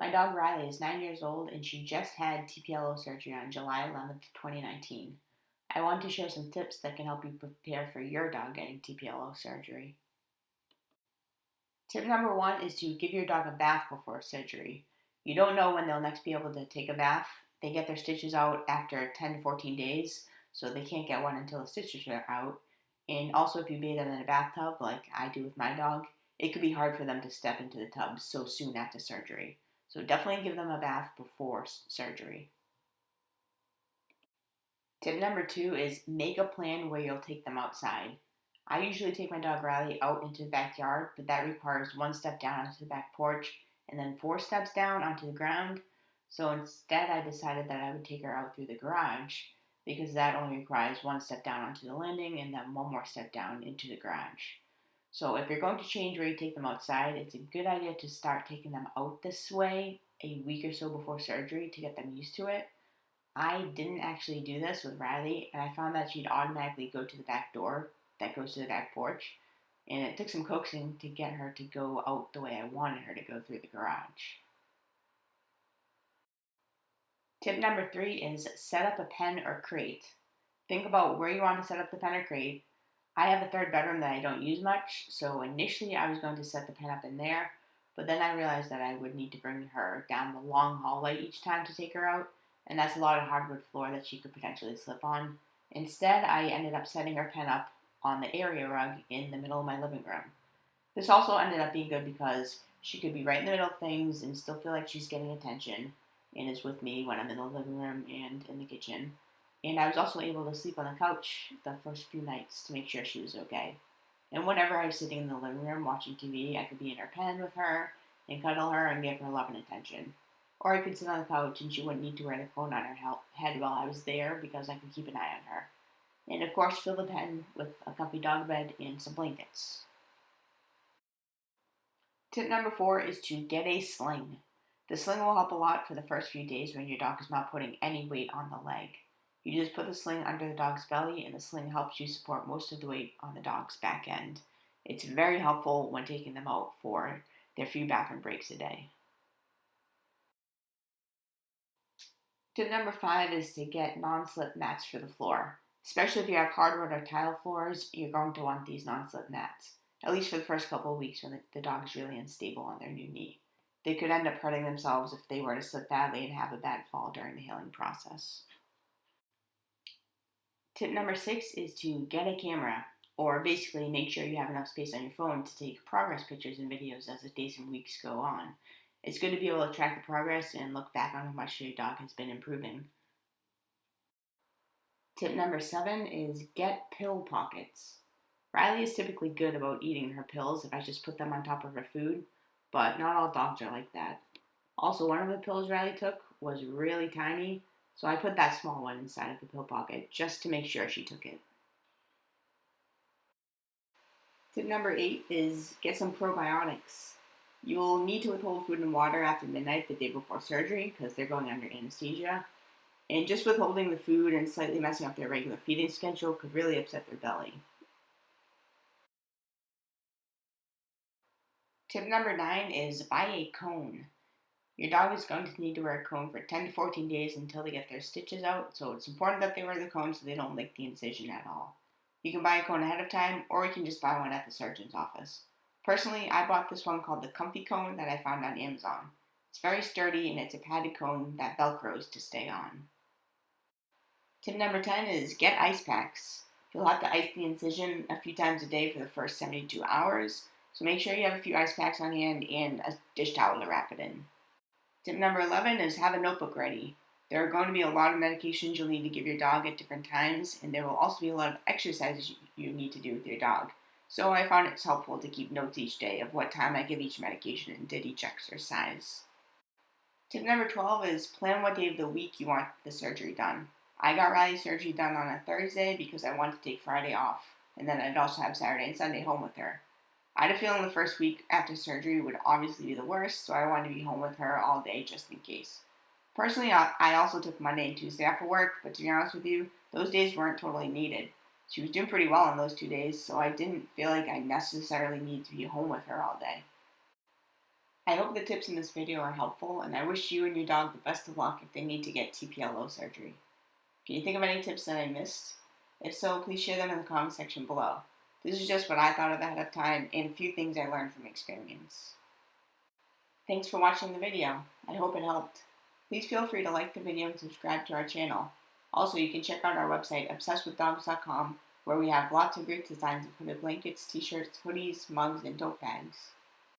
My dog Riley is 9 years old and she just had TPLO surgery on July 11th, 2019. I want to share some tips that can help you prepare for your dog getting TPLO surgery. Tip number one is to give your dog a bath before surgery. You don't know when they'll next be able to take a bath. They get their stitches out after 10 to 14 days, so they can't get one until the stitches are out. And also, if you bathe them in a bathtub, like I do with my dog, it could be hard for them to step into the tub so soon after surgery. So definitely give them a bath before surgery. Tip number two is make a plan where you'll take them outside. I usually take my dog Riley out into the backyard, but that requires one step down onto the back porch and then 4 steps down onto the ground. So instead, I decided that I would take her out through the garage because that only requires one step down onto the landing and then one more step down into the garage. So if you're going to change where you take them outside, it's a good idea to start taking them out this way a week or so before surgery to get them used to it. I didn't actually do this with Riley, and I found that she'd automatically go to the back door that goes to the back porch, and it took some coaxing to get her to go out the way I wanted her to go through the garage. Tip number three is set up a pen or crate. Think about where you want to set up the pen or crate. I have a third bedroom that I don't use much, so initially I was going to set the pen up in there, but then I realized that I would need to bring her down the long hallway each time to take her out, and that's a lot of hardwood floor that she could potentially slip on. Instead, I ended up setting her pen up on the area rug in the middle of my living room. This also ended up being good because she could be right in the middle of things and still feel like she's getting attention and is with me when I'm in the living room and in the kitchen. And I was also able to sleep on the couch the first few nights to make sure she was okay. And whenever I was sitting in the living room watching TV, I could be in her pen with her and cuddle her and give her love and attention. Or I could sit on the couch and she wouldn't need to wear the phone on her head while I was there because I could keep an eye on her. And of course, fill the pen with a comfy dog bed and some blankets. Tip number four is to get a sling. The sling will help a lot for the first few days when your dog is not putting any weight on the leg. You just put the sling under the dog's belly, and the sling helps you support most of the weight on the dog's back end. It's very helpful when taking them out for their few bathroom breaks a day. Tip number five is to get non-slip mats for the floor. Especially if you have hardwood or tile floors, you're going to want these non-slip mats, at least for the first couple of weeks when the dog is really unstable on their new knee. They could end up hurting themselves if they were to slip badly and have a bad fall during the healing process. Tip number six is to get a camera, or basically make sure you have enough space on your phone to take progress pictures and videos as the days and weeks go on. It's good to be able to track the progress and look back on how much your dog has been improving. Tip number seven is get pill pockets. Riley is typically good about eating her pills if I just put them on top of her food, but not all dogs are like that. Also, one of the pills Riley took was really tiny, so I put that small one inside of the pill pocket just to make sure she took it. Tip number eight is get some probiotics. You'll need to withhold food and water after midnight the day before surgery because they're going under anesthesia. And just withholding the food and slightly messing up their regular feeding schedule could really upset their belly. Tip number nine is buy a cone. Your dog is going to need to wear a cone for 10 to 14 days until they get their stitches out, so it's important that they wear the cone so they don't lick the incision at all. You can buy a cone ahead of time, or you can just buy one at the surgeon's office. Personally, I bought this one called the Comfy Cone that I found on Amazon. It's very sturdy and it's a padded cone that velcros to stay on. Tip number 10 is get ice packs. You'll have to ice the incision a few times a day for the first 72 hours, so make sure you have a few ice packs on hand and a dish towel to wrap it in. Tip number 11 is have a notebook ready. There are going to be a lot of medications you'll need to give your dog at different times, and there will also be a lot of exercises you need to do with your dog. So I found it's helpful to keep notes each day of what time I give each medication and did each exercise. Tip number 12 is plan what day of the week you want the surgery done. I got Riley's surgery done on a Thursday because I wanted to take Friday off, and then I'd also have Saturday and Sunday home with her. I had a feeling the first week after surgery would obviously be the worst, so I wanted to be home with her all day just in case. Personally, I also took Monday and Tuesday off of work, but to be honest with you, those days weren't totally needed. She was doing pretty well on those 2 days, so I didn't feel like I necessarily needed to be home with her all day. I hope the tips in this video are helpful, and I wish you and your dog the best of luck if they need to get TPLO surgery. Can you think of any tips that I missed? If so, please share them in the comment section below. This is just what I thought of ahead of time and a few things I learned from experience. Thanks for watching the video. I hope it helped. Please feel free to like the video and subscribe to our channel. Also, you can check out our website, obsessedwithdogs.com, where we have lots of great designs of hooded blankets, t-shirts, hoodies, mugs, and tote bags.